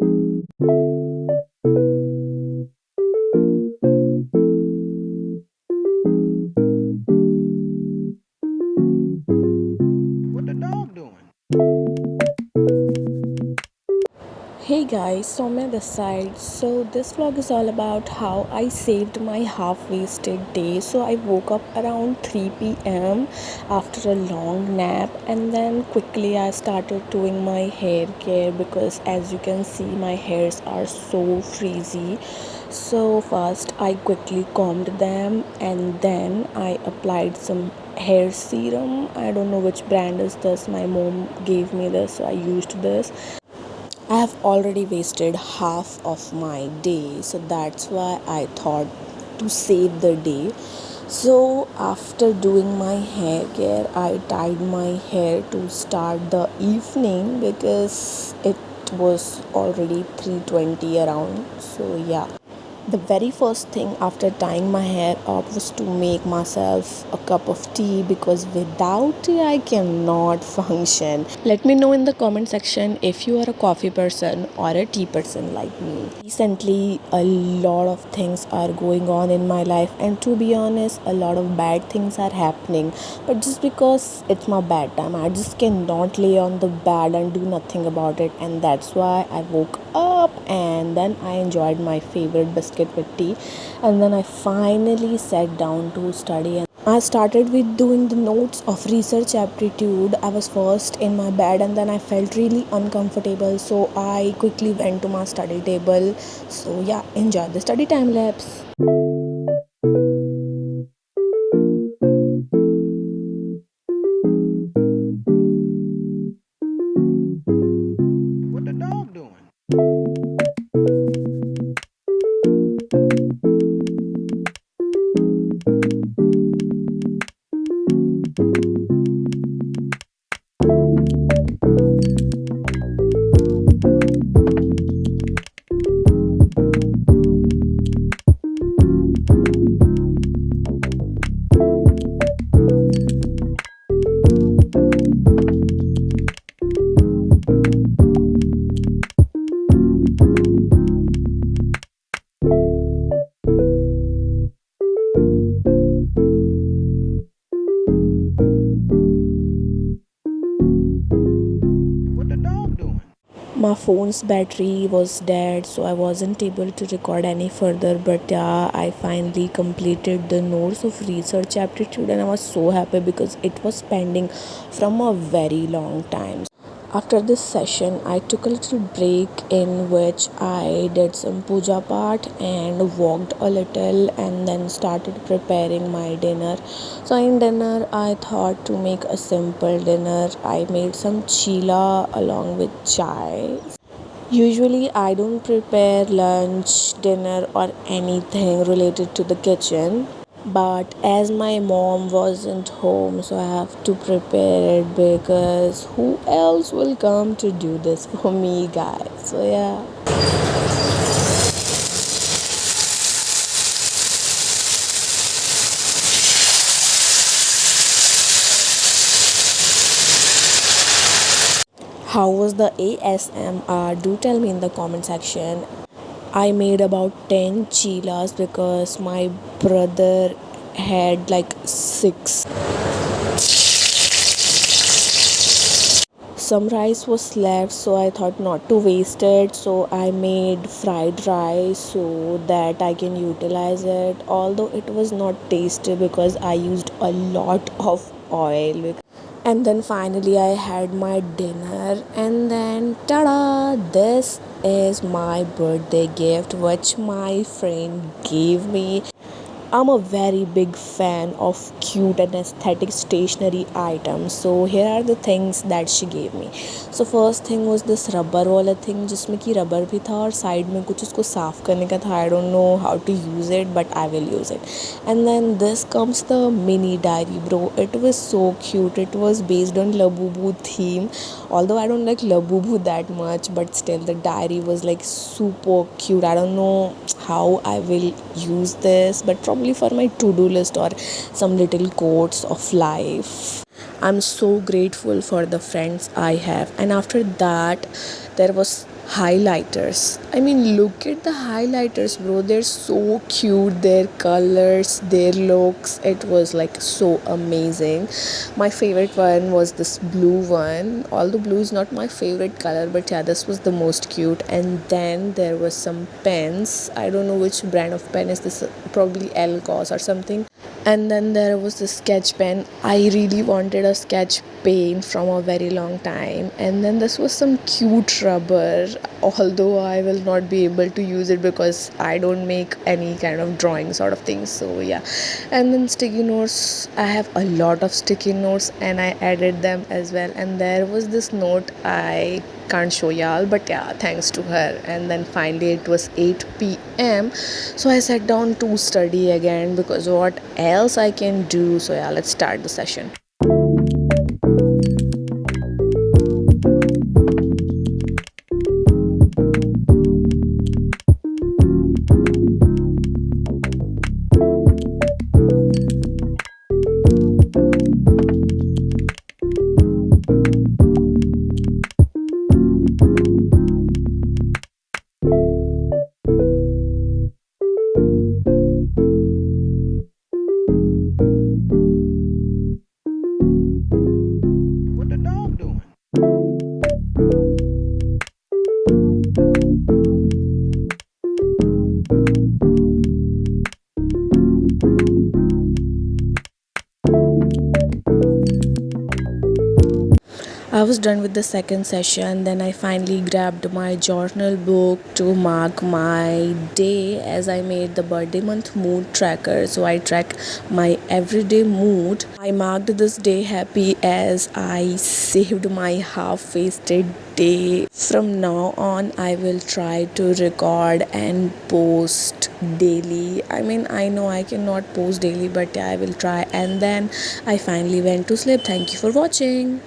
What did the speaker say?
What the dog doing? Hey guys, Saumya this side. So this vlog is all about how I saved my half-wasted day. So I woke up around 3 p.m. after a long nap, and then quickly I started doing my hair care because as you can see my hairs are so frizzy. So first I quickly combed them and then I applied some hair serum. I don't know which brand is this. My mom gave me this, so I used this. I have already wasted half of my day, so that's why I thought to save the day. So, after doing my hair care, I tied my hair to start the evening because it was already 3:20 around. So, yeah. The very first thing after tying my hair up was to make myself a cup of tea because without tea I cannot function. Let me know in the comment section if you are a coffee person or a tea person like me. Recently, a lot of things are going on in my life, and to be honest, a lot of bad things are happening. But just because it's my bad time, I just cannot lay on the bed and do nothing about it, and that's why I woke up and then I enjoyed my favorite biscuit with tea, and then I finally sat down to study. And I started with doing the notes of research aptitude. I was first in my bed and then I felt really uncomfortable, so I quickly went to my study table. So yeah, enjoy the study time lapse. What the dog doing? What the dog doing? My phone's battery was dead, so I wasn't able to record any further. But yeah, I finally completed the notes of research aptitude, and I was so happy because it was pending from a very long time. After this session, I took a little break in which I did some puja part and walked a little and then started preparing my dinner. So in dinner, I thought to make a simple dinner. I made some chila along with chai. Usually, I don't prepare lunch, dinner, or anything related to the kitchen. But as my mom wasn't home, so I have to prepare it because who else will come to do this for me, guys? So, yeah. How was the ASMR? Do tell me in the comment section. I made about 10 chilas because my brother had like 6. Some rice was left, so I thought not to waste it, so I made fried rice so that I can utilize it, although it was not tasty because I used a lot of oil. And then finally I had my dinner, and then tada, this is my birthday gift which my friend gave me. I'm a very big fan of cute and aesthetic stationery items. So here are the things that she gave me. So first thing was this rubber वाला thing जिसमें कि rubber भी था और side में कुछ उसको साफ करने का था. I don't know how to use it, but I will use it. And then this comes the mini diary, bro. It was so cute. It was based on Labubu theme. Although I don't like Labubu that much, but still the diary was like super cute. I don't know how I will use this, but probably for my to-do list or some little quotes of life. I'm so grateful for the friends I have. And after that, there was highlighters. I mean, look at the highlighters, bro. They're so cute. Their colors, their looks. It was like so amazing. My favorite one was this blue one. Although blue is not my favorite color, but yeah, this was the most cute. And then there was some pens. I don't know which brand of pen is this. Probably Elcos or something. And then there was the sketch pen. I really wanted a sketch pen from a very long time. And then this was some cute rubber, although I will not be able to use it because I don't make any kind of drawing sort of things. So yeah. And then sticky notes. I have a lot of sticky notes and I added them as well. And there was this note, I can't show y'all, but yeah, thanks to her. And then finally it was 8 p.m, so I sat down to study again because what else I can do. So yeah, let's start the session. What the dog doing? I was done with the second session. Then I finally grabbed my journal book to mark my day, as I made the birthday month mood tracker. So I track my everyday mood. I marked this day happy as I saved my half wasted day. From now on, I will try to record and post daily. I mean, I know I cannot post daily, but yeah, I will try. And then I finally went to sleep. Thank you for watching.